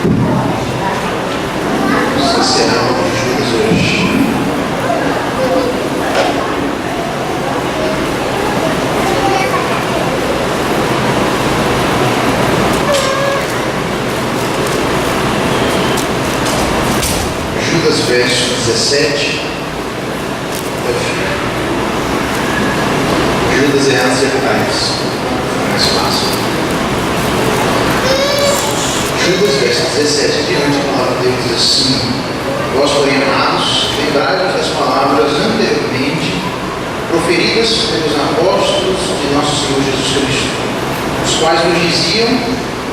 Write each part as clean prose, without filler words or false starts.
Vamos encerrar o Judas hoje. Judas, verso 17. Judas é Arcetais. Mais fácil. Judas, verso 17 diante, a palavra de Deus diz assim: vós, porém, amados, lembrai-vos das palavras anteriormente proferidas pelos apóstolos de nosso Senhor Jesus Cristo, os quais nos diziam: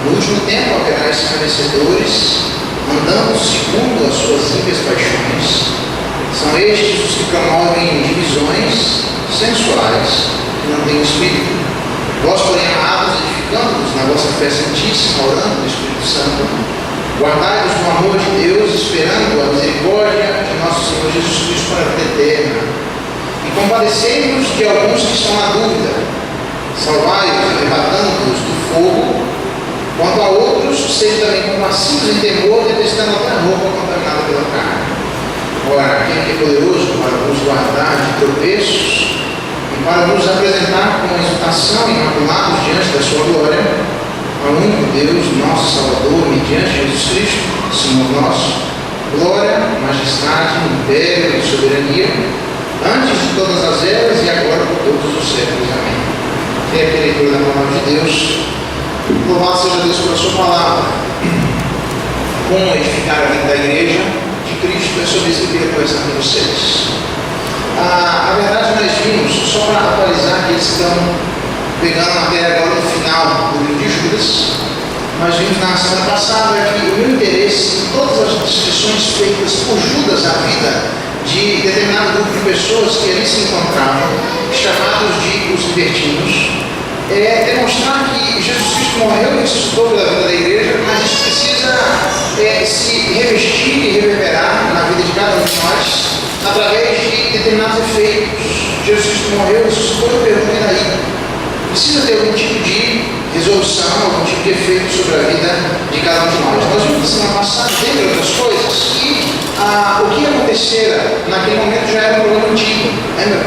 no último tempo haverá escarnecedores, andando segundo as suas ímpias paixões. São estes os que promovem divisões sensuais, que não têm espírito. Vós, porém, amados, edificando-vos na vossa fé santíssima, orando no Espírito Santo, guardai-vos no amor de Deus, esperando a misericórdia de nosso Senhor Jesus Cristo para a vida eterna. E compadecei-vos de alguns que estão na dúvida, salvai-os, arrebatando-os do fogo. Quanto a outros, sejam também compassivos em temor, detestando até a roupa contaminada pela carne. Ora, quem é poderoso para vos guardar de tropeços e para nos apresentar com exultação imaculados diante da sua glória, ao único Deus, nosso Salvador, mediante Jesus Cristo, Senhor nosso, glória, majestade, império e soberania, antes de todas as eras e agora por todos os séculos. Amém. É a leitura da palavra de Deus. Louvado seja Deus pela sua palavra. Como edificar a vida da igreja de Cristo, é sobre isso que eu queria conversar com vocês. A verdade, nós vimos, só para atualizar aqueles que estão pegando a matéria agora no final do livro de Judas, nós vimos na semana passada que o meu interesse em todas as descrições feitas por Judas à vida de determinado grupo de pessoas que ali se encontravam, chamados de os libertinos, é demonstrar que Jesus Cristo morreu e ressuscitou pela vida da igreja, mas isso precisa se revestir e reverberar na vida de cada um de nós através de determinados efeitos. Jesus Cristo morreu e ressuscitou, eu pergunto, e daí? Precisa ter algum tipo de resolução, algum tipo de efeito sobre a vida de cada um de nós. Nós vimos na semana passada, dentre outras coisas, que o que acontecera naquele momento já era um problema antigo. Lembra?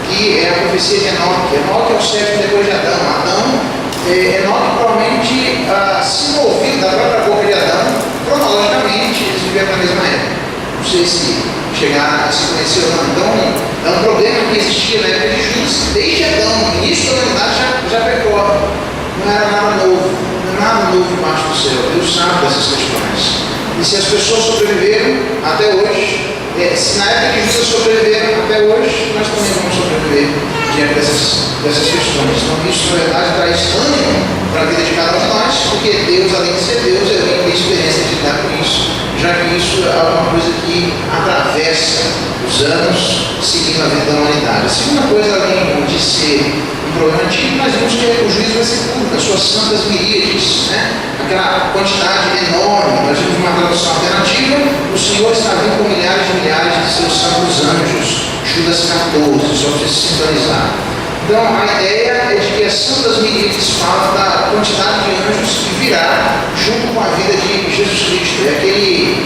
Que é a profecia de Enoque. Enoque é o sétimo depois de Adão. Enoque provavelmente se moveu da própria boca de Adão. Cronologicamente, eles viveram na mesma época. Não sei se chegaram a se conhecer ou não. Então, é um problema que existia na época de Judas. Desde Adão, no início da humanidade, já pecou. Não era nada novo. Não é nada novo embaixo do céu. Deus sabe dessas questões. E se as pessoas sobreviveram até hoje, se na época que Judas sobreviveram até hoje, nós também vamos sobreviver diante dessas questões. Então isso, na verdade, traz ânimo para a vida de cada um de nós, porque Deus, além de ser Deus, ele tem experiência de lidar com isso, já que isso é uma coisa que atravessa os anos seguindo a vida da humanidade. A segunda coisa, além de ser um problema antigo, nós vimos que o juízo vai ser público, as suas santas miríades, aquela quantidade enorme. Nós vimos uma tradução alternativa: o Senhor está vindo com milhares e milhares de seus santos anjos. Judas 14, só para se sintonizar. Então a ideia é de que as santas miríades falam da quantidade de anjos que virá junto com a vida de Jesus Cristo. É aquele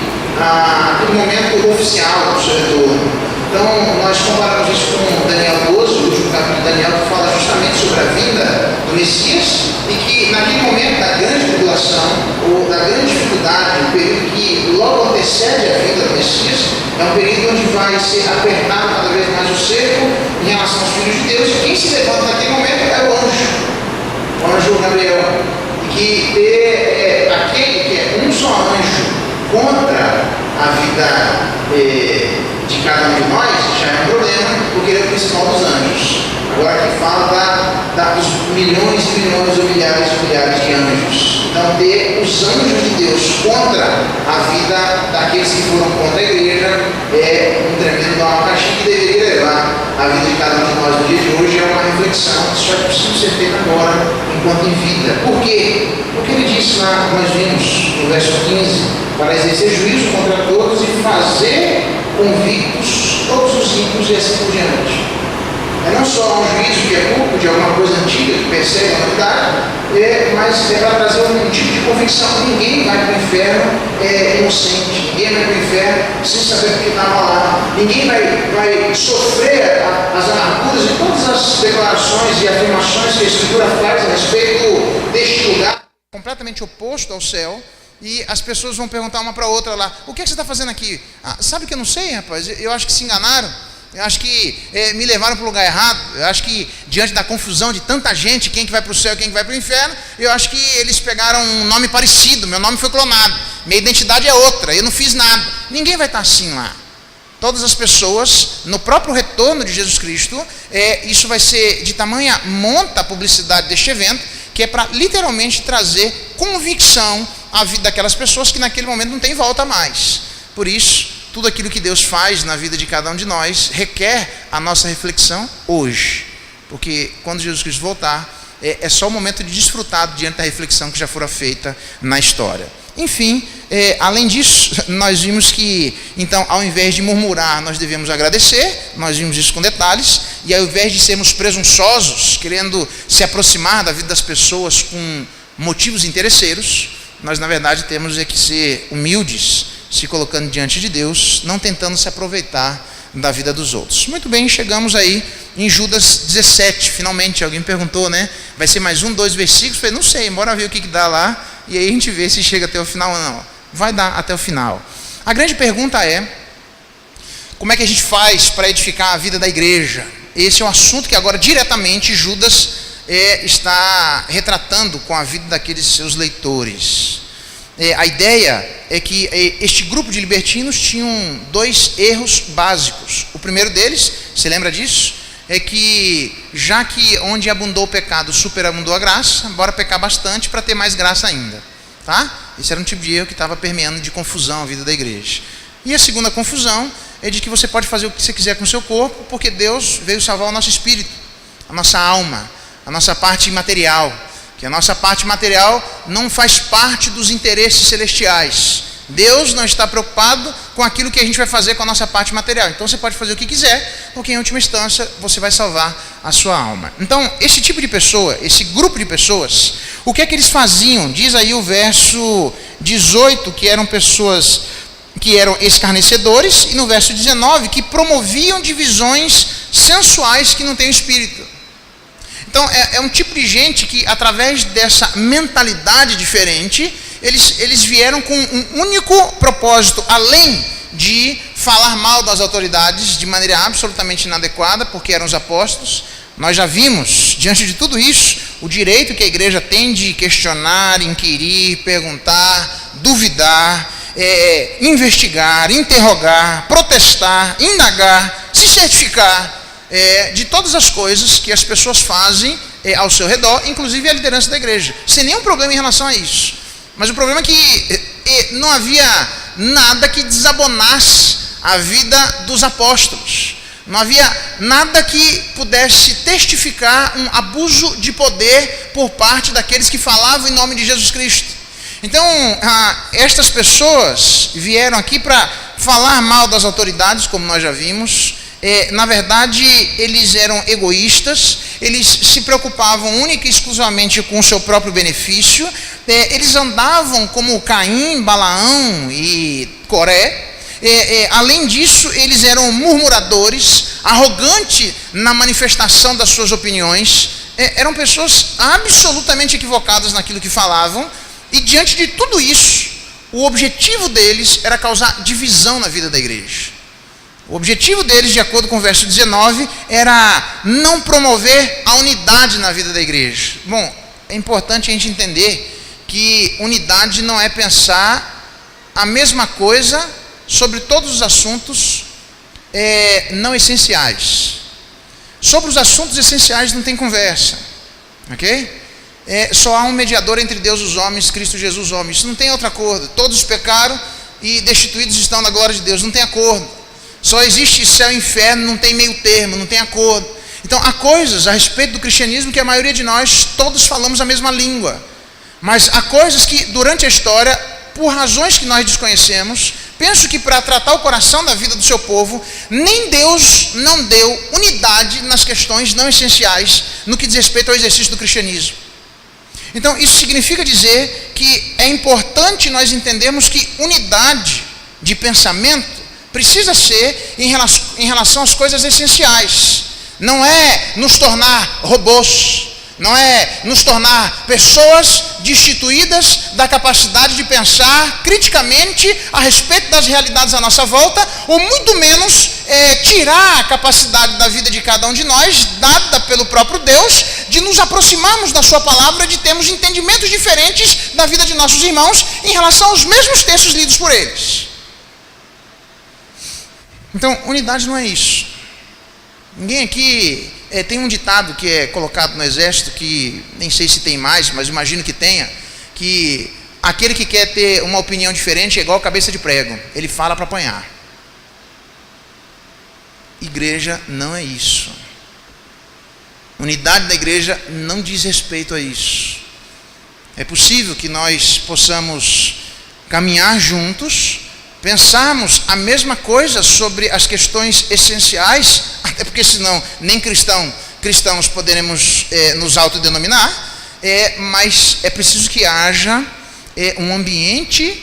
momento oficial do seu retorno. Então nós comparamos isso com Daniel 12, o último capítulo de Daniel, que fala justamente sobre a vinda do Messias, e que naquele momento da grande tribulação, ou da grande dificuldade, o período que logo antecede a vinda do Messias, é um período onde vai ser apertado cada vez mais o cerco em relação aos filhos de Deus, e quem se levanta naquele momento é o anjo Gabriel, e que aquele que é um só anjo contra a vida de cada um de nós já é um problema, porque ele é o principal dos anjos. Agora aqui fala dos milhões e milhões ou milhares e milhares de anjos. Então ter os anjos de Deus contra a vida daqueles que foram contra a igreja é um tremendo abacaxi que deveria levar a vida de cada um de nós no dia de hoje. É uma reflexão que só é possível ser feita agora, enquanto em vida. Por quê? Porque ele disse lá, nós vimos no verso 15, para exercer juízo contra todos e fazer convictos todos os ímpios e assim por diante. É não só um juízo que é público de alguma coisa antiga que persegue a humanidade, mas é para trazer um tipo de convicção. Ninguém vai para o inferno inocente, ninguém vai para o inferno sem saber porque estava lá, ninguém vai sofrer as amarguras de todas as declarações e afirmações que a Escritura faz a respeito deste lugar completamente oposto ao céu. E as pessoas vão perguntar uma para outra lá: o que você está fazendo aqui? Sabe que eu não sei, rapaz, eu acho que se enganaram, eu acho que me levaram para o lugar errado, eu acho que diante da confusão de tanta gente, quem que vai para o céu e quem que vai para o inferno, eu acho que eles pegaram um nome parecido, meu nome foi clonado, minha identidade é outra, eu não fiz nada. Ninguém vai estar assim lá. Todas as pessoas, no próprio retorno de Jesus Cristo, isso vai ser de tamanha monta a publicidade deste evento, que é para literalmente trazer convicção à vida daquelas pessoas que naquele momento não tem volta mais. Por isso, tudo aquilo que Deus faz na vida de cada um de nós requer a nossa reflexão hoje. Porque quando Jesus Cristo voltar, é só o momento de desfrutar diante da reflexão que já fora feita na história. Enfim, além disso, nós vimos que, então, ao invés de murmurar, nós devemos agradecer. Nós vimos isso com detalhes. E ao invés de sermos presunçosos, querendo se aproximar da vida das pessoas com motivos interesseiros, nós, na verdade, temos que ser humildes, se colocando diante de Deus, não tentando se aproveitar da vida dos outros. Muito bem, chegamos aí em Judas 17, finalmente. Alguém perguntou, né? Vai ser mais 2 versículos? Eu falei, não sei, bora ver o que dá lá, e aí a gente vê se chega até o final ou não. Vai dar até o final. A grande pergunta é, como é que a gente faz para edificar a vida da igreja? Esse é um assunto que agora diretamente Judas está retratando com a vida daqueles seus leitores. A ideia é que este grupo de libertinos tinham 2 erros básicos. O primeiro deles, você lembra disso? É que já que onde abundou o pecado superabundou a graça, bora pecar bastante para ter mais graça ainda, tá? Esse era um tipo de erro que estava permeando de confusão a vida da igreja. E a segunda confusão é de que você pode fazer o que você quiser com o seu corpo, porque Deus veio salvar o nosso espírito, a nossa alma, a nossa parte material, que a nossa parte material não faz parte dos interesses celestiais. Deus não está preocupado com aquilo que a gente vai fazer com a nossa parte material. Então você pode fazer o que quiser, porque em última instância você vai salvar a sua alma. Então esse tipo de pessoa, esse grupo de pessoas, o que é que eles faziam? Diz aí o verso 18 que eram pessoas que eram escarnecedores, e no verso 19 que promoviam divisões sensuais que não têm espírito. Então é um tipo de gente que, através dessa mentalidade diferente, eles vieram com um único propósito, além de falar mal das autoridades de maneira absolutamente inadequada, porque eram os apóstolos. Nós já vimos, diante de tudo isso, o direito que a igreja tem de questionar, inquirir, perguntar, duvidar, investigar, interrogar, protestar, indagar, se certificar de todas as coisas que as pessoas fazem ao seu redor, inclusive a liderança da igreja, sem nenhum problema em relação a isso. Mas o problema é que não havia nada que desabonasse a vida dos apóstolos. Não havia nada que pudesse testificar um abuso de poder por parte daqueles que falavam em nome de Jesus Cristo. Então, estas pessoas vieram aqui para falar mal das autoridades, como nós já vimos. Na verdade, eles eram egoístas, eles se preocupavam única e exclusivamente com o seu próprio benefício, eles andavam como Caim, Balaão e Coré. Além disso, eles eram murmuradores, arrogantes na manifestação das suas opiniões, eram pessoas absolutamente equivocadas naquilo que falavam, e diante de tudo isso, o objetivo deles era causar divisão na vida da igreja. O objetivo deles, de acordo com o verso 19, era não promover a unidade na vida da igreja. Bom, é importante a gente entender que unidade não é pensar a mesma coisa sobre todos os assuntos não essenciais. Sobre os assuntos essenciais não tem conversa, ok? Só há um mediador entre Deus e os homens, Cristo Jesus homem. Isso não tem outro acordo. Todos pecaram e destituídos estão da glória de Deus. Não tem acordo. Só existe céu e inferno, não tem meio termo, não tem acordo. Então há coisas a respeito do cristianismo que a maioria de nós todos falamos a mesma língua. Mas há coisas que durante a história, por razões que nós desconhecemos, penso que para tratar o coração da vida do seu povo, nem Deus não deu unidade nas questões não essenciais no que diz respeito ao exercício do cristianismo. Então, isso significa dizer que é importante nós entendermos que unidade de pensamento precisa ser em relação às coisas essenciais. Não é nos tornar robôs, não é nos tornar pessoas destituídas da capacidade de pensar criticamente a respeito das realidades à nossa volta, ou muito menos tirar a capacidade da vida de cada um de nós, dada pelo próprio Deus, de nos aproximarmos da sua palavra, de termos entendimentos diferentes da vida de nossos irmãos em relação aos mesmos textos lidos por eles. Então, unidade não é isso. Ninguém aqui tem um ditado que é colocado no exército, que nem sei se tem mais, mas imagino que tenha, que aquele que quer ter uma opinião diferente é igual cabeça de prego, ele fala para apanhar. Igreja não é isso. Unidade da igreja não diz respeito a isso. É possível que nós possamos caminhar juntos, pensarmos a mesma coisa sobre as questões essenciais, até porque senão nem cristãos poderemos nos autodenominar, mas é preciso que haja um ambiente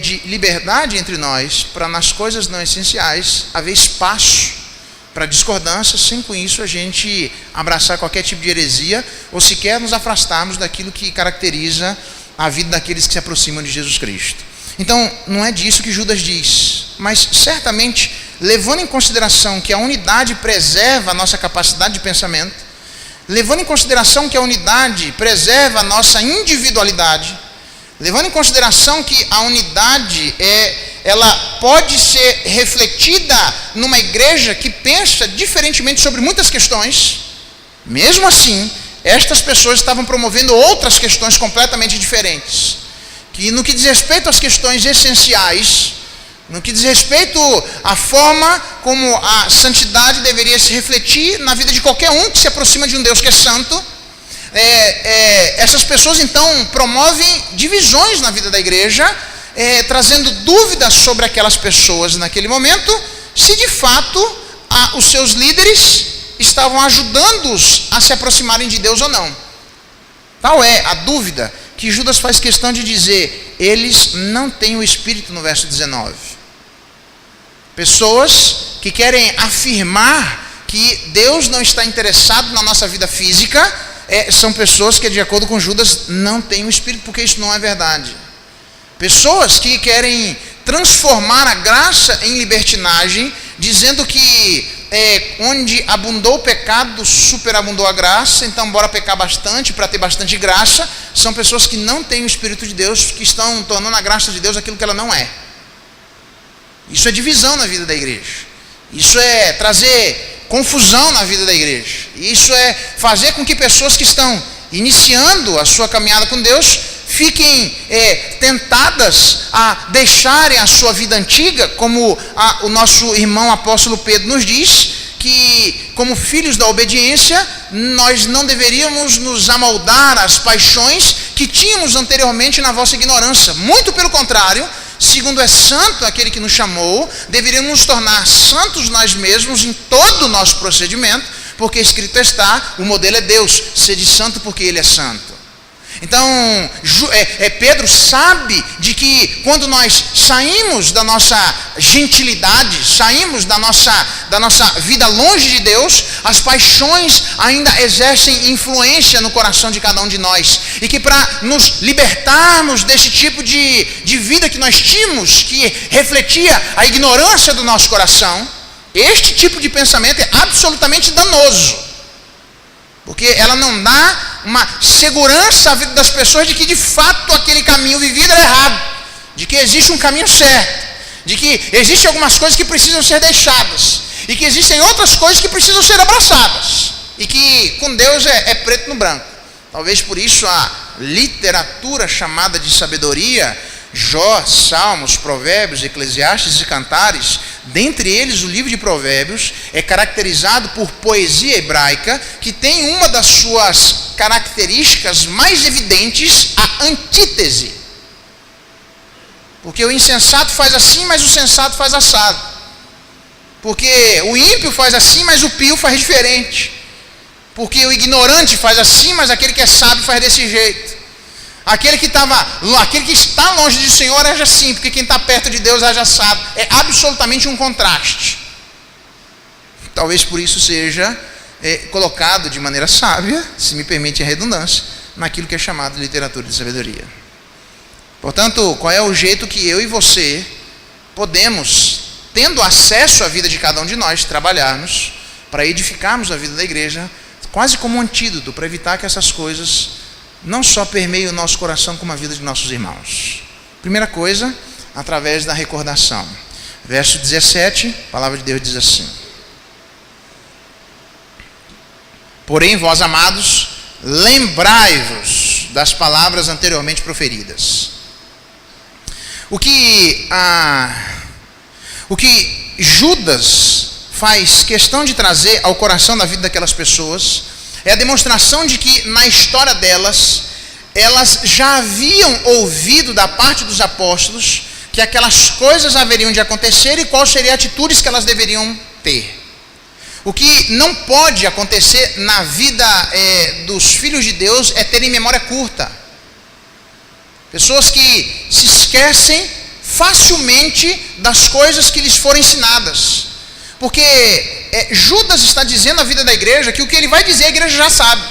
de liberdade entre nós, para nas coisas não essenciais haver espaço para discordância, sem com isso a gente abraçar qualquer tipo de heresia, ou sequer nos afastarmos daquilo que caracteriza a vida daqueles que se aproximam de Jesus Cristo. Então, não é disso que Judas diz, mas certamente, levando em consideração que a unidade preserva a nossa capacidade de pensamento, levando em consideração que a unidade preserva a nossa individualidade, levando em consideração que a unidade ela pode ser refletida numa igreja que pensa diferentemente sobre muitas questões, mesmo assim, estas pessoas estavam promovendo outras questões completamente diferentes, que no que diz respeito às questões essenciais, no que diz respeito à forma como a santidade deveria se refletir na vida de qualquer um que se aproxima de um Deus que é santo, essas pessoas então promovem divisões na vida da igreja, trazendo dúvidas sobre aquelas pessoas naquele momento, se de fato os seus líderes estavam ajudando-os a se aproximarem de Deus ou não. Tal é a dúvida que Judas faz questão de dizer: eles não têm o Espírito, no verso 19. Pessoas que querem afirmar que Deus não está interessado na nossa vida física, são pessoas que, de acordo com Judas, não têm o Espírito, porque isso não é verdade. Pessoas que querem transformar a graça em libertinagem, dizendo que onde abundou o pecado, superabundou a graça, então bora pecar bastante para ter bastante graça, são pessoas que não têm o Espírito de Deus, que estão tornando a graça de Deus aquilo que ela não é. Isso é divisão na vida da igreja. Isso é trazer confusão na vida da igreja. Isso é fazer com que pessoas que estão iniciando a sua caminhada com Deus fiquem tentadas a deixarem a sua vida antiga, como o nosso irmão apóstolo Pedro nos diz, que como filhos da obediência, nós não deveríamos nos amoldar às paixões que tínhamos anteriormente na vossa ignorância. Muito pelo contrário, segundo é santo aquele que nos chamou, deveríamos nos tornar santos nós mesmos em todo o nosso procedimento, porque escrito está: o modelo é Deus, sede santo porque Ele é santo. Então, Pedro sabe de que quando nós saímos da nossa gentilidade, saímos da nossa vida longe de Deus, as paixões ainda exercem influência no coração de cada um de nós. E que para nos libertarmos desse tipo de vida que nós tínhamos, que refletia a ignorância do nosso coração, este tipo de pensamento é absolutamente danoso. Porque ela não dá uma segurança à vida das pessoas de que de fato aquele caminho vivido é errado, de que existe um caminho certo, de que existem algumas coisas que precisam ser deixadas, e que existem outras coisas que precisam ser abraçadas, e que com Deus é preto no branco. Talvez por isso a literatura chamada de sabedoria, Jó, Salmos, Provérbios, Eclesiastes e Cantares, dentre eles o livro de Provérbios, é caracterizado por poesia hebraica, que tem uma das suas características mais evidentes, a antítese. Porque o insensato faz assim, mas o sensato faz assado. Porque o ímpio faz assim, mas o pio faz diferente. Porque o ignorante faz assim, mas aquele que é sábio faz desse jeito. Aquele que está longe do Senhor age assim, porque quem está perto de Deus age assado. É absolutamente um contraste. Talvez por isso seja colocado de maneira sábia, se me permite a redundância, naquilo que é chamado de literatura de sabedoria. Portanto, qual é o jeito que eu e você podemos, tendo acesso à vida de cada um de nós, trabalharmos para edificarmos a vida da igreja, quase como um antídoto para evitar que essas coisas não só permeiem o nosso coração, como a vida de nossos irmãos. Primeira coisa, através da recordação. Verso 17, a palavra de Deus diz assim: porém, vós, amados, lembrai-vos das palavras anteriormente proferidas. O que Judas faz questão de trazer ao coração da vida daquelas pessoas é a demonstração de que na história delas, elas já haviam ouvido da parte dos apóstolos que aquelas coisas haveriam de acontecer e quais seriam as atitudes que elas deveriam ter. O que não pode acontecer na vida dos filhos de Deus é terem memória curta. Pessoas que se esquecem facilmente das coisas que lhes foram ensinadas. Porque Judas está dizendo à vida da igreja que o que ele vai dizer a igreja já sabe.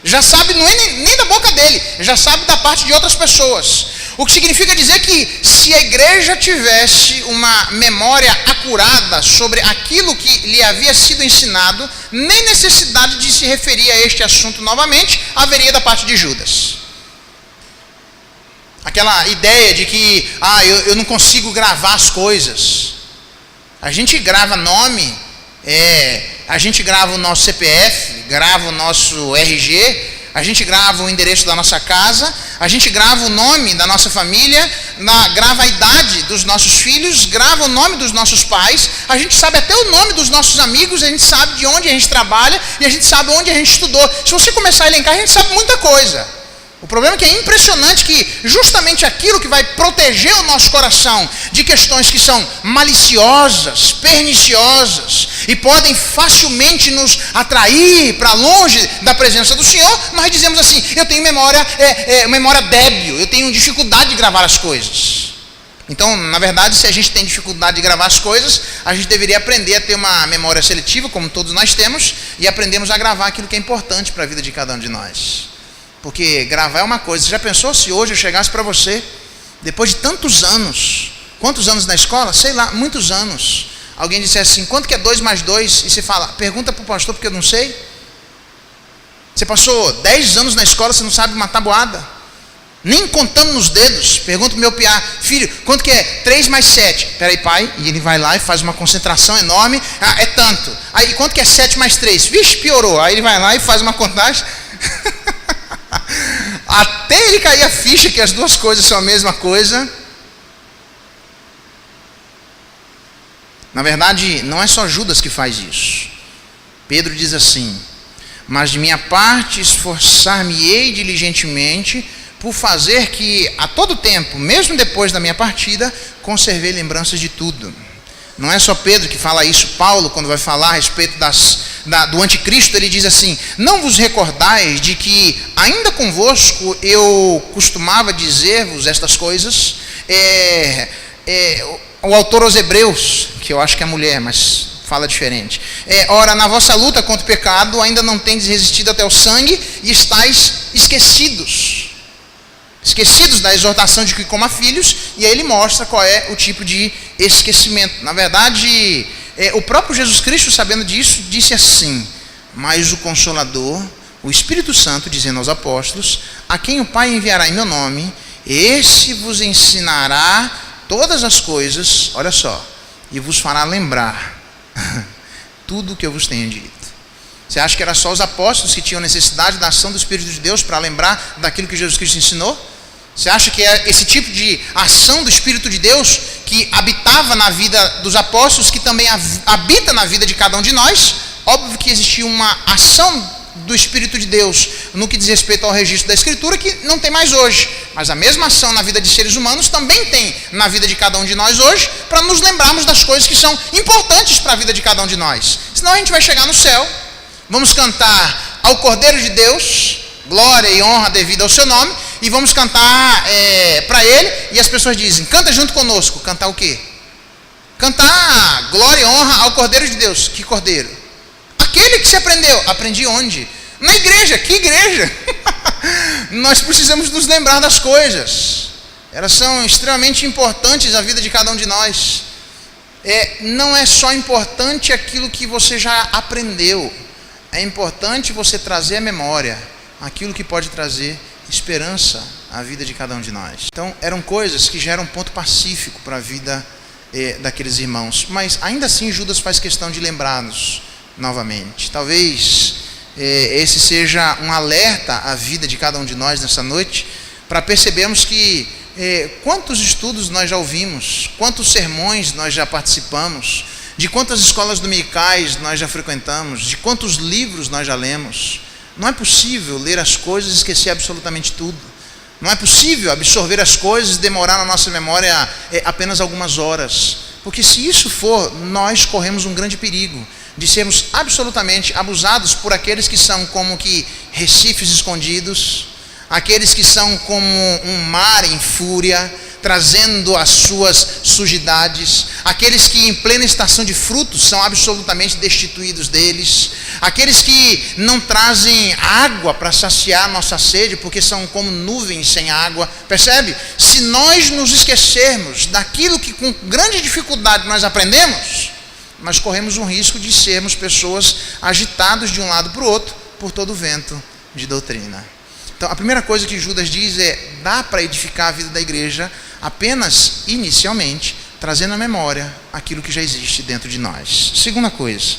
Já sabe, não é nem da boca dele, já sabe da parte de outras pessoas. O que significa dizer que se a igreja tivesse uma memória acurada sobre aquilo que lhe havia sido ensinado, nem necessidade de se referir a este assunto novamente haveria da parte de Judas. Aquela ideia de que eu não consigo gravar as coisas. A gente grava nome, a gente grava o nosso CPF, grava o nosso RG, a gente grava o endereço da nossa casa, a gente grava o nome da nossa família, grava a idade dos nossos filhos, grava o nome dos nossos pais, a gente sabe até o nome dos nossos amigos, a gente sabe de onde a gente trabalha e a gente sabe onde a gente estudou. Se você começar a elencar, a gente sabe muita coisa. O problema é que é impressionante que justamente aquilo que vai proteger o nosso coração de questões que são maliciosas, perniciosas e podem facilmente nos atrair para longe da presença do Senhor, nós dizemos assim: eu tenho memória débil, eu tenho dificuldade de gravar as coisas. Então, na verdade, se a gente tem dificuldade de gravar as coisas, a gente deveria aprender a ter uma memória seletiva, como todos nós temos, e aprendemos a gravar aquilo que é importante para a vida de cada um de nós. Porque gravar é uma coisa. Você já pensou se hoje eu chegasse para você, depois de tantos anos, quantos anos na escola? Sei lá, muitos anos. Alguém dissesse assim: quanto que é 2 mais 2? E você fala: pergunta para o pastor porque eu não sei. Você passou 10 anos na escola, você não sabe uma tabuada, nem contando nos dedos. Pergunta para o meu piá: filho, quanto que é 3 mais 7? Peraí, pai. E ele vai lá e faz uma concentração enorme. É tanto. Aí, quanto que é 7 mais 3? Vixe, piorou. Aí ele vai lá e faz uma contagem. Até ele cair a ficha que as duas coisas são a mesma coisa. Na verdade, não é só Judas que faz isso. Pedro diz assim: mas de minha parte esforçar-me-ei diligentemente por fazer que a todo tempo, mesmo depois da minha partida, conservei lembranças de tudo. Não é só Pedro que fala isso. Paulo, quando vai falar a respeito do anticristo, ele diz assim: não vos recordais de que ainda convosco eu costumava dizer-vos estas coisas? O autor aos Hebreus, que eu acho que é mulher, mas fala diferente. Ora, na vossa luta contra o pecado ainda não tendes resistido até o sangue e estáis esquecidos da exortação de que coma filhos. E aí ele mostra qual é o tipo de esquecimento. Na verdade, o próprio Jesus Cristo, sabendo disso, disse assim: mas o Consolador, o Espírito Santo, dizendo aos apóstolos, a quem o Pai enviará em meu nome, esse vos ensinará todas as coisas, olha só, e vos fará lembrar tudo o que eu vos tenho dito. Você acha que era só os apóstolos que tinham necessidade da ação do Espírito de Deus para lembrar daquilo que Jesus Cristo ensinou? Você acha que é esse tipo de ação do Espírito de Deus que habitava na vida dos apóstolos, que também habita na vida de cada um de nós? Óbvio que existia uma ação do Espírito de Deus no que diz respeito ao registro da Escritura, que não tem mais hoje. Mas a mesma ação na vida de seres humanos também tem na vida de cada um de nós hoje, para nos lembrarmos das coisas que são importantes para a vida de cada um de nós. Senão a gente vai chegar no céu, vamos cantar ao Cordeiro de Deus, glória e honra devida ao seu nome, e vamos cantar para Ele, e as pessoas dizem, canta junto conosco. Cantar o quê? Cantar glória e honra ao Cordeiro de Deus. Que Cordeiro? Aquele que se aprendeu. Aprendi onde? Na igreja. Que igreja? Nós precisamos nos lembrar das coisas. Elas são extremamente importantes na vida de cada um de nós. Não é só importante aquilo que você já aprendeu. É importante você trazer à memória aquilo que pode trazer esperança à vida de cada um de nós. Então, eram coisas que já eram ponto pacífico para a vida daqueles irmãos. Mas, ainda assim, Judas faz questão de lembrá-los novamente. Talvez esse seja um alerta à vida de cada um de nós nessa noite, para percebermos que quantos estudos nós já ouvimos, quantos sermões nós já participamos, de quantas escolas dominicais nós já frequentamos, de quantos livros nós já lemos. Não é possível ler as coisas e esquecer absolutamente tudo. Não é possível absorver as coisas e demorar na nossa memória apenas algumas horas. Porque se isso for, nós corremos um grande perigo de sermos absolutamente abusados por aqueles que são como que recifes escondidos, aqueles que são como um mar em fúria, trazendo as suas sujidades, aqueles que em plena estação de frutos são absolutamente destituídos deles, aqueles que não trazem água para saciar nossa sede, porque são como nuvens sem água. Percebe? Se nós nos esquecermos daquilo que com grande dificuldade nós aprendemos, nós corremos um risco de sermos pessoas agitadas de um lado para o outro por todo o vento de doutrina. Então, a primeira coisa que Judas diz dá para edificar a vida da igreja apenas inicialmente, trazendo à memória aquilo que já existe dentro de nós. Segunda coisa,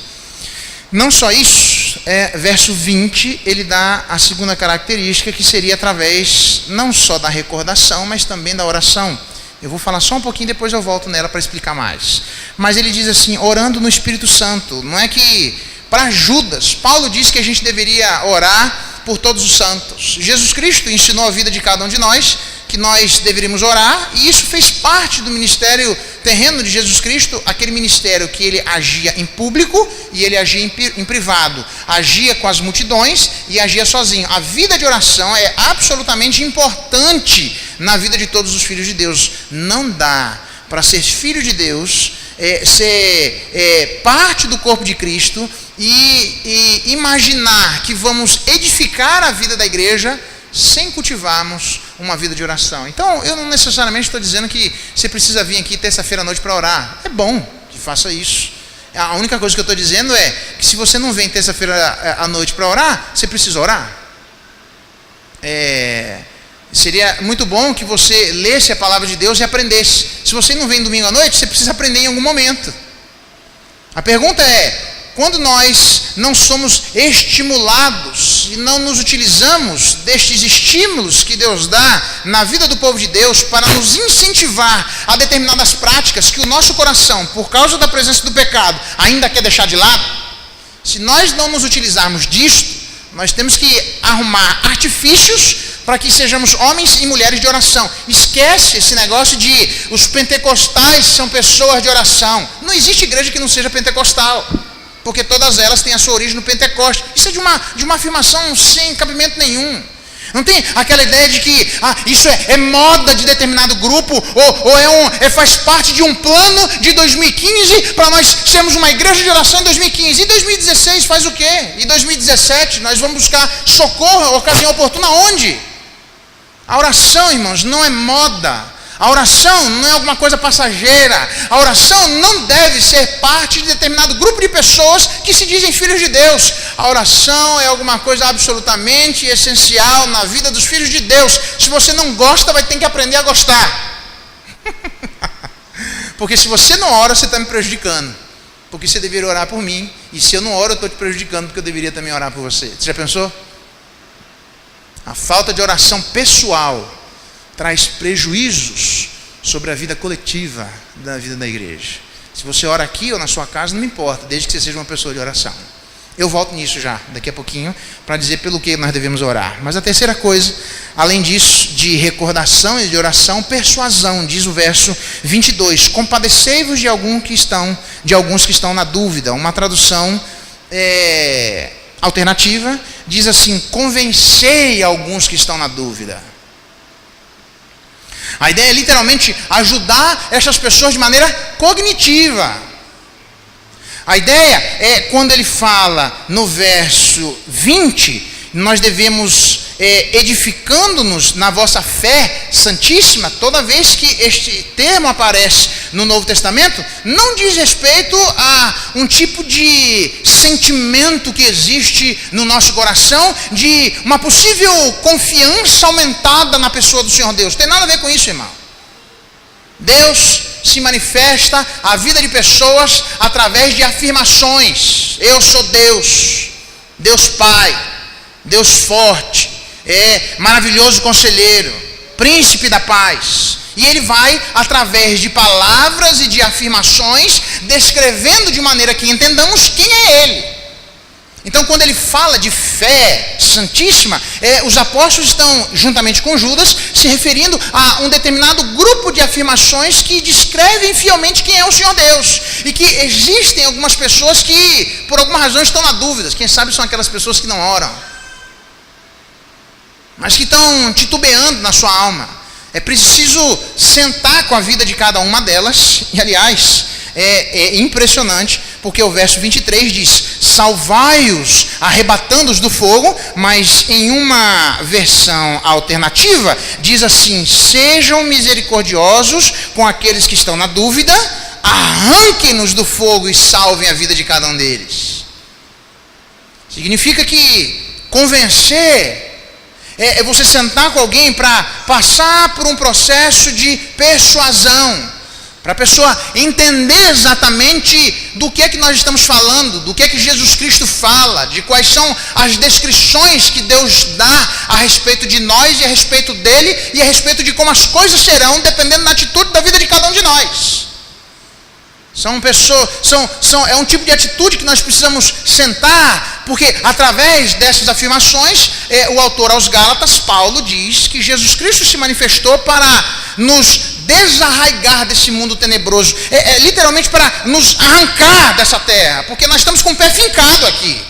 não só isso, verso 20, ele dá a segunda característica, que seria através não só da recordação, mas também da oração. Eu vou falar só um pouquinho, depois eu volto nela para explicar mais. Mas ele diz assim, orando no Espírito Santo. Não é que para Judas, Paulo diz que a gente deveria orar por todos os santos. Jesus Cristo ensinou a vida de cada um de nós que nós deveríamos orar, e isso fez parte do ministério terreno de Jesus Cristo, aquele ministério que ele agia em público e ele agia em privado, agia com as multidões e agia sozinho. A vida de oração é absolutamente importante na vida de todos os filhos de Deus. Não dá para ser filho de Deus, ser parte do corpo de Cristo e imaginar que vamos edificar a vida da igreja sem cultivarmos uma vida de oração. Então, eu não necessariamente estou dizendo que você precisa vir aqui terça-feira à noite para orar. É bom que faça isso. A única coisa que eu estou dizendo é que se você não vem terça-feira à noite para orar, você precisa orar. Seria muito bom que você lesse a palavra de Deus e aprendesse. Se você não vem domingo à noite, você precisa aprender em algum momento. A pergunta é, quando nós não somos estimulados e não nos utilizamos destes estímulos que Deus dá na vida do povo de Deus para nos incentivar a determinadas práticas que o nosso coração, por causa da presença do pecado, ainda quer deixar de lado, se nós não nos utilizarmos disto, nós temos que arrumar artifícios para que sejamos homens e mulheres de oração. Esquece esse negócio de os pentecostais são pessoas de oração. Não existe igreja que não seja pentecostal, porque todas elas têm a sua origem no Pentecoste. Isso é de uma afirmação sem cabimento nenhum. Não tem aquela ideia de que isso é moda de determinado grupo, ou faz parte de um plano de 2015 para nós sermos uma igreja de oração em 2015. E 2016 faz o quê? E 2017 nós vamos buscar socorro, ocasião oportuna onde? A oração, irmãos, não é moda. A oração não é alguma coisa passageira. A oração não deve ser parte de determinado grupo de pessoas que se dizem filhos de Deus. A oração é alguma coisa absolutamente essencial na vida dos filhos de Deus. Se você não gosta, vai ter que aprender a gostar. Porque se você não ora, você está me prejudicando. Porque você deveria orar por mim. E se eu não oro, eu estou te prejudicando, porque eu deveria também orar por você. Você já pensou? A falta de oração pessoal traz prejuízos sobre a vida coletiva da vida da igreja. Se você ora aqui ou na sua casa, não importa, desde que você seja uma pessoa de oração. Eu volto nisso já, daqui a pouquinho, para dizer pelo que nós devemos orar. Mas a terceira coisa, além disso, de recordação e de oração, persuasão, diz o verso 22. Compadecei-vos de alguns que estão na dúvida. Uma tradução alternativa diz assim: convencei alguns que estão na dúvida. A ideia é literalmente ajudar essas pessoas de maneira cognitiva. A ideia é, quando ele fala no verso 20, nós devemos, edificando-nos na vossa fé santíssima, toda vez que este termo aparece no Novo Testamento, não diz respeito a um tipo de sentimento que existe no nosso coração, de uma possível confiança aumentada na pessoa do Senhor Deus. Não tem nada a ver com isso, irmão. Deus se manifesta à vida de pessoas através de afirmações. Eu sou Deus, Deus Pai, Deus forte, maravilhoso conselheiro, príncipe da paz. E ele vai, através de palavras e de afirmações, descrevendo de maneira que entendamos quem é ele. Então, quando ele fala de fé santíssima, os apóstolos estão, juntamente com Judas, se referindo a um determinado grupo de afirmações que descrevem fielmente quem é o Senhor Deus. E que existem algumas pessoas que, por alguma razão, estão na dúvida. Quem sabe são aquelas pessoas que não oram, mas que estão titubeando na sua alma. É preciso sentar com a vida de cada uma delas. E, aliás, é impressionante, porque o verso 23 diz: salvai-os arrebatando-os do fogo, mas em uma versão alternativa diz assim: sejam misericordiosos com aqueles que estão na dúvida, arranquem-nos do fogo e salvem a vida de cada um deles. Significa que convencer é você sentar com alguém para passar por um processo de persuasão, para a pessoa entender exatamente do que é que nós estamos falando, do que é que Jesus Cristo fala, de quais são as descrições que Deus dá a respeito de nós e a respeito dele e a respeito de como as coisas serão, dependendo da atitude da vida de cada um de nós. É um tipo de atitude que nós precisamos sentar, porque através dessas afirmações, o autor aos Gálatas, Paulo, diz que Jesus Cristo se manifestou para nos desarraigar desse mundo tenebroso, literalmente para nos arrancar dessa terra, porque nós estamos com o pé fincado aqui.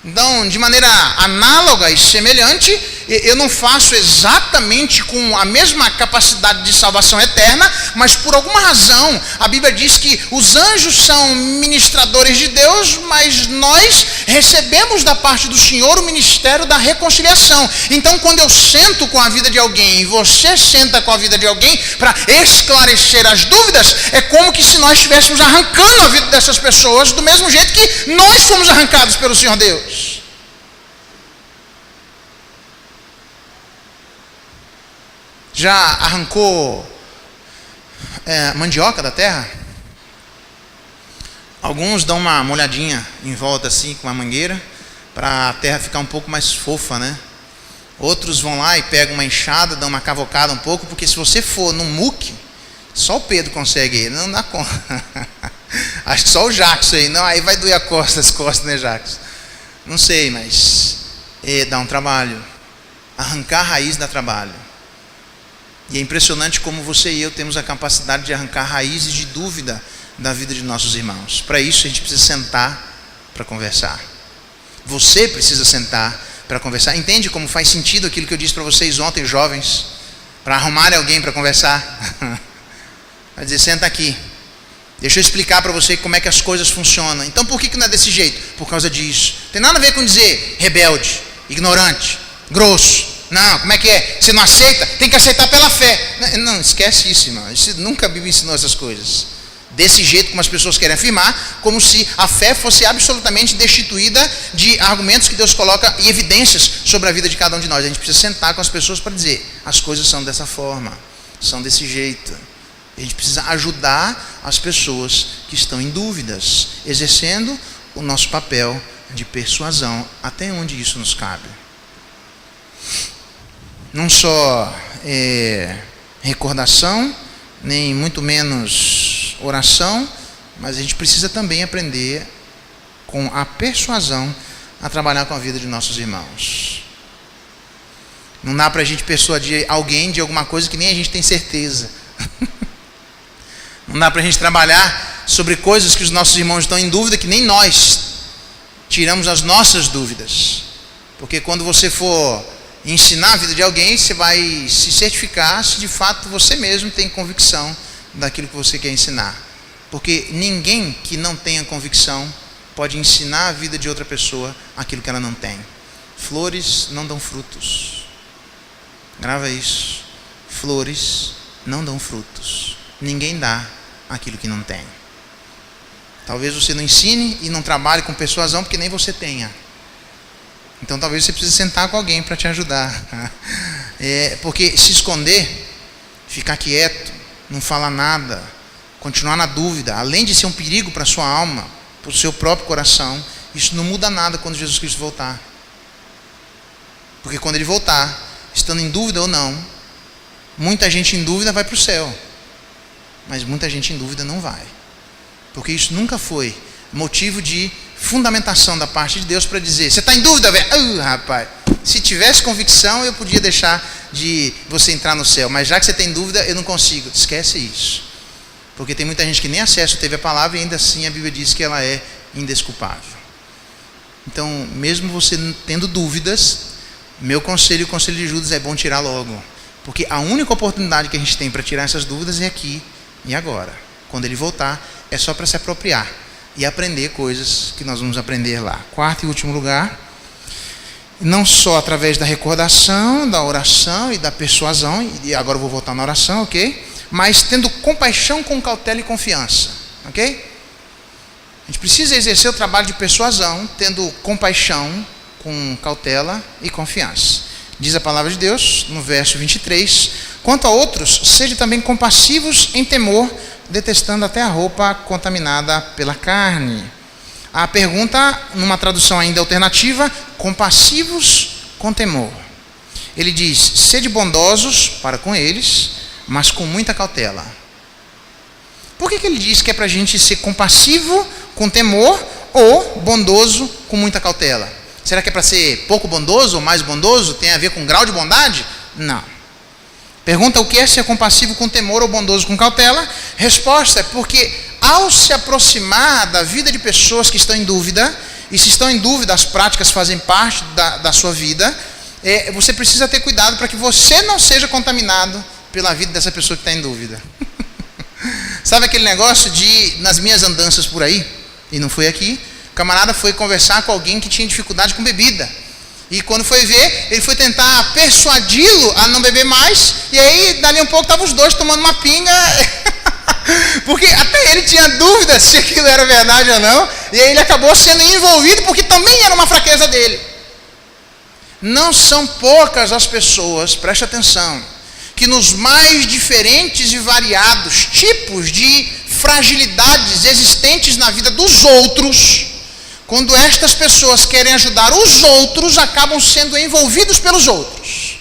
Então, de maneira análoga e semelhante, eu não faço exatamente com a mesma capacidade de salvação eterna, mas por alguma razão a Bíblia diz que os anjos são ministradores de Deus, mas nós recebemos da parte do Senhor o ministério da reconciliação. Então, quando eu sento com a vida de alguém e você senta com a vida de alguém para esclarecer as dúvidas, é como que se nós estivéssemos arrancando a vida dessas pessoas do mesmo jeito que nós fomos arrancados pelo Senhor Deus. Já arrancou mandioca da terra? Alguns dão uma molhadinha em volta assim com uma mangueira para a terra ficar um pouco mais fofa, né? Outros vão lá e pegam uma enxada, dão uma cavocada um pouco, porque se você for num muque, só o Pedro consegue ir, não dá conta. Acho que só o Jacques aí, não, aí vai doer as costas, né, Jacques? Não sei, mas dá um trabalho. Arrancar a raiz dá trabalho. E é impressionante como você e eu temos a capacidade de arrancar raízes de dúvida da vida de nossos irmãos. Para isso a gente precisa sentar para conversar. Você precisa sentar para conversar. Entende como faz sentido aquilo que eu disse para vocês ontem, jovens? Para arrumarem alguém para conversar. Vai dizer, senta aqui. Deixa eu explicar para você como é que as coisas funcionam. Então por que não é desse jeito? Por causa disso. Tem nada a ver com dizer rebelde, ignorante, grosso. Não, como é que é? Você não aceita? Tem que aceitar pela fé. Não, esquece isso, irmão. Nunca a Bíblia ensinou essas coisas. Desse jeito como as pessoas querem afirmar, como se a fé fosse absolutamente destituída de argumentos que Deus coloca e evidências sobre a vida de cada um de nós. A gente precisa sentar com as pessoas para dizer, as coisas são dessa forma, são desse jeito. A gente precisa ajudar as pessoas que estão em dúvidas, exercendo o nosso papel de persuasão, até onde isso nos cabe. Não só recordação, nem muito menos oração, mas a gente precisa também aprender com a persuasão a trabalhar com a vida de nossos irmãos. Não dá para a gente persuadir alguém de alguma coisa que nem a gente tem certeza. Não dá para a gente trabalhar sobre coisas que os nossos irmãos estão em dúvida, que nem nós tiramos as nossas dúvidas. Porque quando você for ensinar a vida de alguém, você vai se certificar se de fato você mesmo tem convicção daquilo que você quer ensinar. Porque ninguém que não tenha convicção pode ensinar a vida de outra pessoa aquilo que ela não tem. Flores não dão frutos. Grava isso. Flores não dão frutos. Ninguém dá aquilo que não tem. Talvez você não ensine e não trabalhe com persuasão porque nem você tenha. Então talvez você precise sentar com alguém para te ajudar. Porque se esconder, ficar quieto, não falar nada, continuar na dúvida, além de ser um perigo para a sua alma, para o seu próprio coração, isso não muda nada quando Jesus Cristo voltar. Porque quando Ele voltar, estando em dúvida ou não, muita gente em dúvida vai para o céu. Mas muita gente em dúvida não vai. Porque isso nunca foi motivo de fundamentação da parte de Deus para dizer: você está em dúvida, velho? Rapaz, se tivesse convicção eu podia deixar de você entrar no céu. Mas já que você tem dúvida, eu não consigo. Esquece isso. Porque tem muita gente que nem acesso teve a palavra e ainda assim a Bíblia diz que ela é indesculpável. Então, mesmo você tendo dúvidas, meu conselho e o conselho de Judas é bom tirar logo. Porque a única oportunidade que a gente tem para tirar essas dúvidas é aqui e agora. Quando Ele voltar, é só para se apropriar e aprender coisas que nós vamos aprender lá. Quarto e último lugar, não só através da recordação, da oração e da persuasão, e agora eu vou voltar na oração, ok? Mas tendo compaixão com cautela e confiança, ok? A gente precisa exercer o trabalho de persuasão, tendo compaixão com cautela e confiança. Diz a palavra de Deus, no verso 23, quanto a outros, sejam também compassivos em temor, detestando até a roupa contaminada pela carne. A pergunta, numa tradução ainda alternativa, compassivos com temor. Ele diz, sede bondosos para com eles, mas com muita cautela. Por que ele diz que é para a gente ser compassivo com temor ou bondoso com muita cautela? Será que é para ser pouco bondoso ou mais bondoso? Tem a ver com grau de bondade? Não. Pergunta o que é ser compassivo com temor ou bondoso com cautela? Resposta é porque ao se aproximar da vida de pessoas que estão em dúvida, e se estão em dúvida as práticas fazem parte da sua vida, você precisa ter cuidado para que você não seja contaminado pela vida dessa pessoa que está em dúvida. Sabe aquele negócio de, nas minhas andanças por aí, e não foi aqui, o camarada foi conversar com alguém que tinha dificuldade com bebida. E quando foi ver, ele foi tentar persuadi-lo a não beber mais, e aí, dali um pouco, estavam os dois tomando uma pinga, porque até ele tinha dúvida se aquilo era verdade ou não, e aí ele acabou sendo envolvido, porque também era uma fraqueza dele. Não são poucas as pessoas, preste atenção, que nos mais diferentes e variados tipos de fragilidades existentes na vida dos outros, quando estas pessoas querem ajudar os outros, acabam sendo envolvidos pelos outros.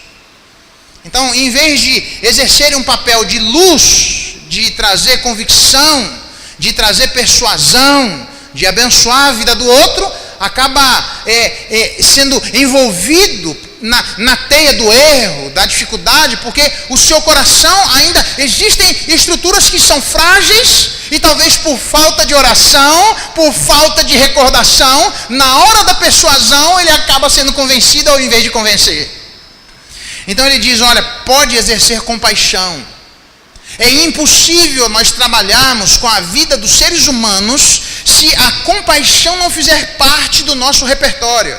Então, em vez de exercerem um papel de luz, de trazer convicção, de trazer persuasão, de abençoar a vida do outro, acaba sendo envolvido na teia do erro, da dificuldade, porque o seu coração ainda existem estruturas que são frágeis e talvez por falta de oração, por falta de recordação, na hora da persuasão ele acaba sendo convencido ao invés de convencer. Então ele diz, olha, pode exercer compaixão. É impossível nós trabalharmos com a vida dos seres humanos se a compaixão não fizer parte do nosso repertório.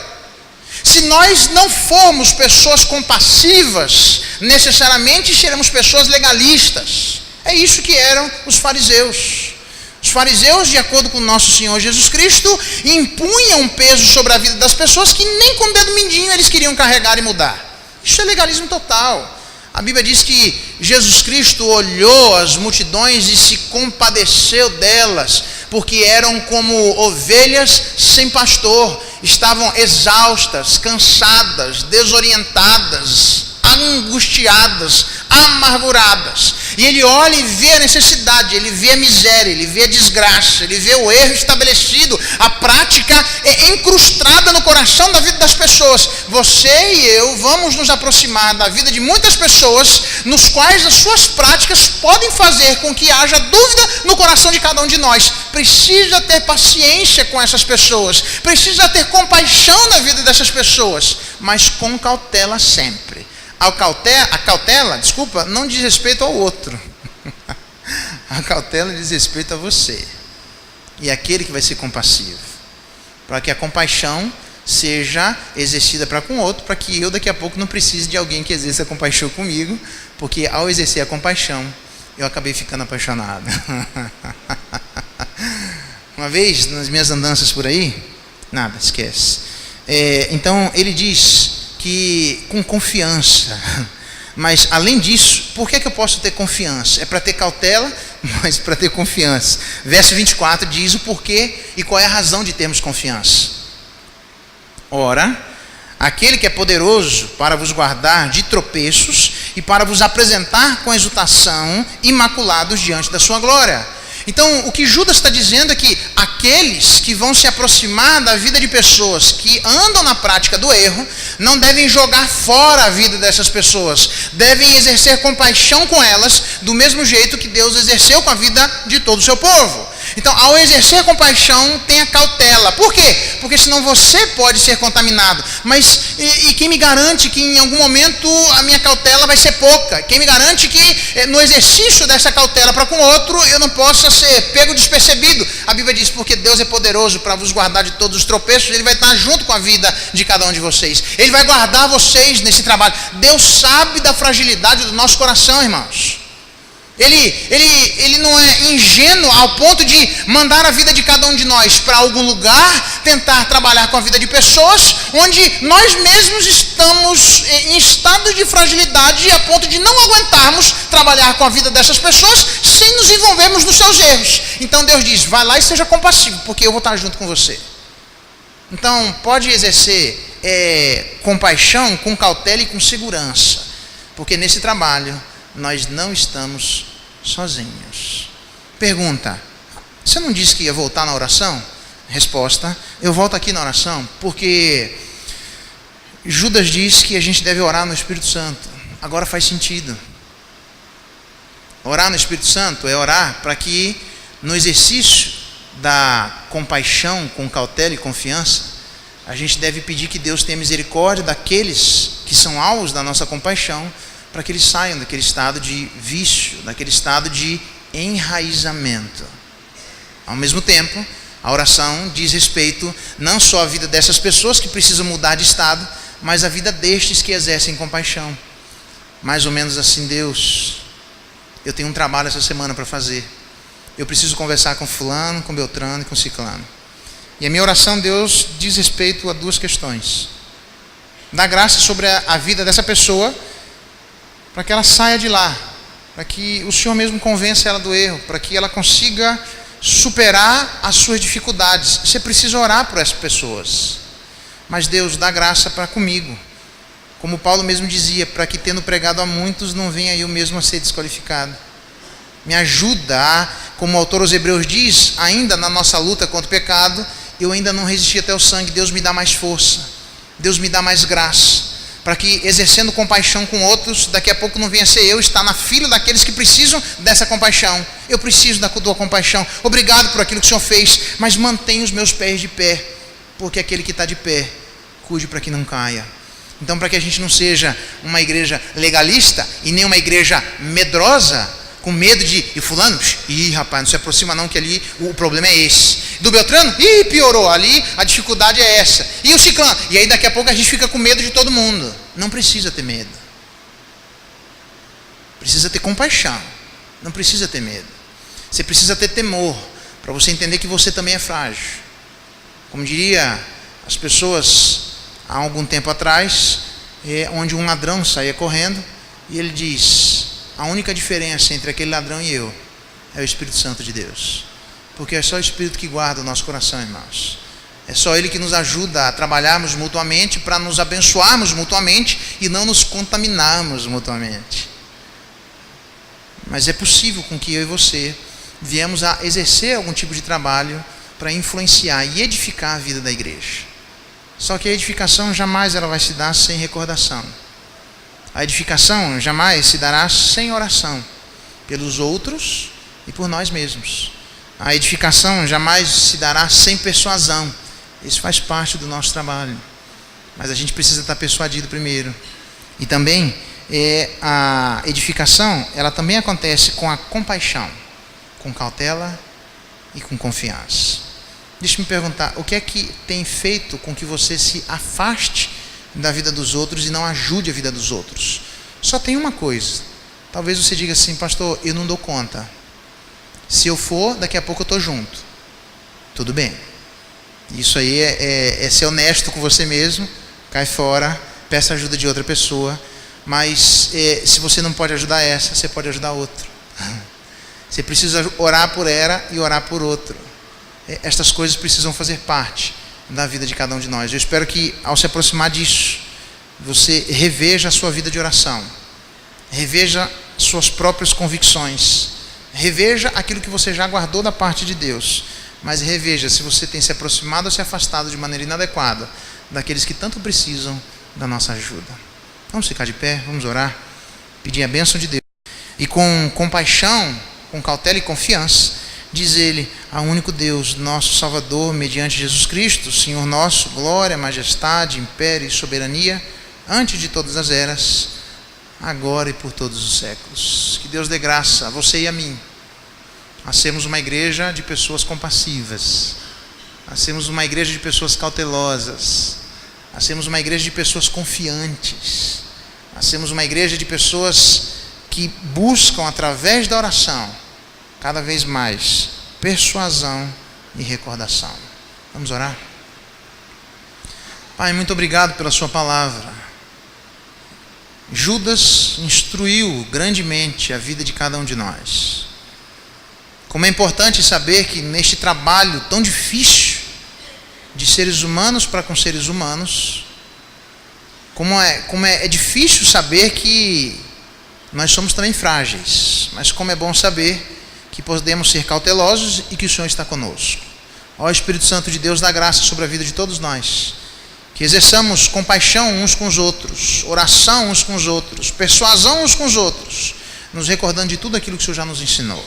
Se nós não formos pessoas compassivas, necessariamente seremos pessoas legalistas. É isso que eram os fariseus. Os fariseus, de acordo com o nosso Senhor Jesus Cristo, impunham um peso sobre a vida das pessoas que nem com o dedo mindinho eles queriam carregar e mudar. Isso é legalismo total. A Bíblia diz que Jesus Cristo olhou as multidões e se compadeceu delas, porque eram como ovelhas sem pastor, estavam exaustas, cansadas, desorientadas, angustiadas, amarguradas. E ele olha e vê a necessidade, ele vê a miséria, ele vê a desgraça, ele vê o erro estabelecido, a prática é incrustada no coração da vida das pessoas. Você e eu vamos nos aproximar da vida de muitas pessoas, nos quais as suas práticas podem fazer com que haja dúvida no coração de cada um de nós. Precisa ter paciência com essas pessoas, precisa ter compaixão na vida dessas pessoas, mas com cautela sempre. A cautela, não diz respeito ao outro. A cautela diz respeito a você. E aquele que vai ser compassivo. Para que a compaixão seja exercida para com o outro, para que eu daqui a pouco não precise de alguém que exerça compaixão comigo, porque ao exercer a compaixão, eu acabei ficando apaixonado. Uma vez, nas minhas andanças por aí, nada, esquece. Então, ele diz que com confiança, mas além disso, por que eu posso ter confiança? É para ter cautela, mas para ter confiança. Verso 24 diz o porquê e qual é a razão de termos confiança. Ora, aquele que é poderoso para vos guardar de tropeços e para vos apresentar com exultação imaculados diante da sua glória. Então, o que Judas está dizendo é que aqueles que vão se aproximar da vida de pessoas que andam na prática do erro, não devem jogar fora a vida dessas pessoas, devem exercer compaixão com elas, do mesmo jeito que Deus exerceu com a vida de todo o seu povo. Então, ao exercer compaixão, tenha cautela. Por quê? Porque senão você pode ser contaminado. Mas, e quem me garante que em algum momento a minha cautela vai ser pouca? Quem me garante que no exercício dessa cautela para com outro, eu não possa ser pego despercebido? A Bíblia diz, porque Deus é poderoso para vos guardar de todos os tropeços, Ele vai estar junto com a vida de cada um de vocês. Ele vai guardar vocês nesse trabalho. Deus sabe da fragilidade do nosso coração, irmãos. Ele não é ingênuo ao ponto de mandar a vida de cada um de nós para algum lugar, tentar trabalhar com a vida de pessoas, onde nós mesmos estamos em estado de fragilidade a ponto de não aguentarmos trabalhar com a vida dessas pessoas sem nos envolvermos nos seus erros. Então Deus diz, vai lá e seja compassivo, porque eu vou estar junto com você. Então pode exercer compaixão com cautela e com segurança, porque nesse trabalho nós não estamos sozinhos. Pergunta, você não disse que ia voltar na oração? Resposta, eu volto aqui na oração porque Judas diz que a gente deve orar no Espírito Santo. Agora faz sentido. Orar no Espírito Santo é orar para que no exercício da compaixão com cautela e confiança, a gente deve pedir que Deus tenha misericórdia daqueles que são alvos da nossa compaixão, para que eles saiam daquele estado de vício, daquele estado de enraizamento. Ao mesmo tempo, a oração diz respeito não só à vida dessas pessoas que precisam mudar de estado, mas à vida destes que exercem compaixão. Mais ou menos assim, Deus, eu tenho um trabalho essa semana para fazer. Eu preciso conversar com fulano, com Beltrano e com Ciclano. E a minha oração, Deus, diz respeito a duas questões. Dá graça sobre a vida dessa pessoa, para que ela saia de lá, para que o Senhor mesmo convença ela do erro, para que ela consiga superar as suas dificuldades. Você precisa orar por essas pessoas. Mas Deus dá graça para comigo. Como Paulo mesmo dizia, para que tendo pregado a muitos, não venha eu mesmo a ser desqualificado. Me ajuda a, como o autor aos Hebreus diz, ainda na nossa luta contra o pecado, eu ainda não resisti até o sangue. Deus me dá mais força, Deus me dá mais graça, para que, exercendo compaixão com outros, daqui a pouco não venha ser eu estar na fila daqueles que precisam dessa compaixão. Eu preciso da tua compaixão. Obrigado por aquilo que o Senhor fez, mas mantenha os meus pés de pé, porque aquele que está de pé, cuide para que não caia. Então, para que a gente não seja uma igreja legalista e nem uma igreja medrosa, com medo de, e fulano, rapaz, não se aproxima não, que ali o problema é esse. Do Beltrano, piorou, ali a dificuldade é essa. E o Ciclano, e aí daqui a pouco a gente fica com medo de todo mundo. Não precisa ter medo. Precisa ter compaixão. Não precisa ter medo. Você precisa ter temor, para você entender que você também é frágil. Como diria as pessoas há algum tempo atrás, onde um ladrão saía correndo, e ele diz, a única diferença entre aquele ladrão e eu é o Espírito Santo de Deus. Porque é só o Espírito que guarda o nosso coração, irmãos. É só Ele que nos ajuda a trabalharmos mutuamente, para nos abençoarmos mutuamente e não nos contaminarmos mutuamente. Mas é possível com que eu e você viemos a exercer algum tipo de trabalho para influenciar e edificar a vida da igreja. Só que a edificação jamais ela vai se dar sem recordação. A edificação jamais se dará sem oração pelos outros e por nós mesmos. A edificação jamais se dará sem persuasão. Isso faz parte do nosso trabalho. Mas a gente precisa estar persuadido primeiro. E também a edificação, ela também acontece com a compaixão, com cautela e com confiança. Deixa eu me perguntar, o que é que tem feito com que você se afaste da vida dos outros e não ajude a vida dos outros? Só tem uma coisa. Talvez você diga assim, pastor, eu não dou conta. Se eu for, daqui a pouco eu estou junto. Tudo bem. Isso aí é ser honesto com você mesmo. Cai fora, peça ajuda de outra pessoa. Mas se você não pode ajudar essa, você pode ajudar outra. Você precisa orar por ela e orar por outro. Estas coisas precisam fazer parte da vida de cada um de nós. Eu espero que, ao se aproximar disso, você reveja a sua vida de oração, reveja suas próprias convicções, reveja aquilo que você já guardou da parte de Deus, mas reveja se você tem se aproximado ou se afastado de maneira inadequada daqueles que tanto precisam da nossa ajuda. Vamos ficar de pé, vamos orar, pedir a bênção de Deus. E com compaixão, com cautela e confiança, diz ele, ao único Deus, nosso Salvador, mediante Jesus Cristo, Senhor nosso, glória, majestade, império e soberania, antes de todas as eras, agora e por todos os séculos. Que Deus dê graça a você e a mim, a sermos uma igreja de pessoas compassivas, a sermos uma igreja de pessoas cautelosas, a sermos uma igreja de pessoas confiantes, a sermos uma igreja de pessoas que buscam, através da oração, cada vez mais persuasão e recordação. Vamos orar? Pai, muito obrigado pela sua palavra. Judas instruiu grandemente a vida de cada um de nós. Como é importante saber que neste trabalho tão difícil de seres humanos para com seres humanos, como é difícil saber que nós somos também frágeis, mas como é bom saber que podemos ser cautelosos e que o Senhor está conosco. Ó Espírito Santo de Deus, dá graça sobre a vida de todos nós, que exerçamos compaixão uns com os outros, oração uns com os outros, persuasão uns com os outros, nos recordando de tudo aquilo que o Senhor já nos ensinou.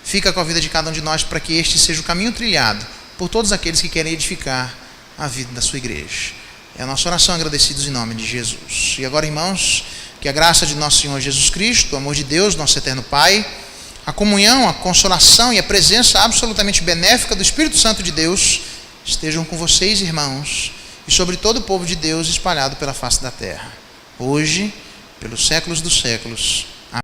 Fica com a vida de cada um de nós para que este seja o caminho trilhado por todos aqueles que querem edificar a vida da sua igreja. É a nossa oração, agradecidos em nome de Jesus. E agora, irmãos, que a graça de nosso Senhor Jesus Cristo, o amor de Deus, nosso eterno Pai, a comunhão, a consolação e a presença absolutamente benéfica do Espírito Santo de Deus estejam com vocês, irmãos, e sobre todo o povo de Deus espalhado pela face da terra, hoje, pelos séculos dos séculos.